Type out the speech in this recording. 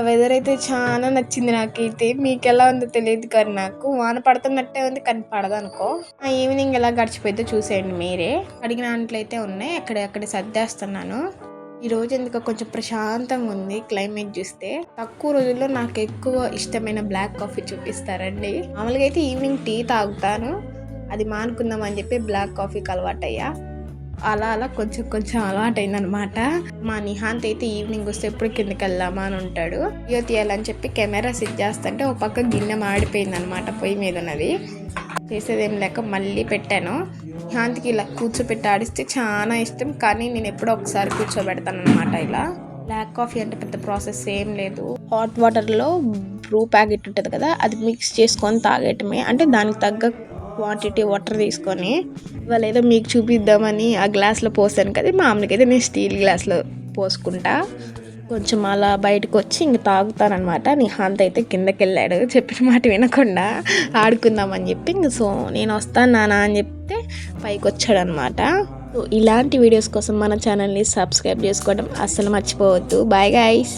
Weather అయితే చాలా నచ్చింది నాకైతే. మీకెలా ఉందో తెలియదు కానీ నాకు వాన పడుతున్నట్టే ఉంది కానీ పడదనుకో. ఆ ఈవినింగ్ ఎలా గడిచిపోయిద్దో చూసేయండి మీరే. అడిగిన అంట్లయితే ఉన్నాయి, అక్కడే సర్దేస్తున్నాను. ఈరోజు ఎందుకో కొంచెం ప్రశాంతంగా ఉంది క్లైమేట్ చూస్తే. తక్కువ రోజుల్లో నాకు ఎక్కువ ఇష్టమైన బ్లాక్ కాఫీ చూపిస్తారండి. మామూలుగా అయితే ఈవినింగ్ టీ తాగుతాను, అది మానుకుందాం అని చెప్పి బ్లాక్ కాఫీకి అలవాటయ్యా. అలా కొంచెం అలవాటైందనమాట. మా నిహాంత్ అయితే ఈవినింగ్ వస్తే ఎప్పుడు కిందకి వెళ్దామా అని ఉంటాడు. వీడియో తీయాలని చెప్పి కెమెరా సెట్ చేస్తుంటే ఒక పక్క గిన్నె మాడిపోయింది అనమాట, పొయ్యి మీద ఉన్నది. చేసేదేం లేక మళ్ళీ పెట్టాను. నిహాంత్కి ఇలా కూర్చోపెట్టి ఆడిస్తే చాలా ఇష్టం, కానీ నేను ఎప్పుడో ఒకసారి కూర్చోబెడతాను అనమాట. ఇలా బ్లాక్ కాఫీ అంటే పెద్ద ప్రాసెస్ ఏం లేదు. హాట్ వాటర్లో బ్రూ ప్యాకెట్ ఉంటుంది కదా, అది మిక్స్ చేసుకొని తాగేయటమే. అంటే దానికి తగ్గ క్వాంటిటీ వాటర్ తీసుకొని, ఇవాళ ఏదో మీకు చూపిద్దామని ఆ గ్లాస్లో పోసాను కదా, మామూలుగా అయితే నేను స్టీల్ గ్లాస్లో పోసుకుంటా. కొంచెం అలా బయటకు వచ్చి ఇంక తాగుతానమాట. నిహాంత్ అయితే కిందకి వెళ్ళాడు, చెప్పిన మాట వినకుండా ఆడుకుందామని చెప్పి. ఇంక సో నేను వస్తాను నాన్న అని చెప్తే పైకి వచ్చాడనమాట. సో ఇలాంటి వీడియోస్ కోసం మన ఛానల్ని సబ్స్క్రైబ్ చేసుకోవడం అస్సలు మర్చిపోవద్దు. Bye guys.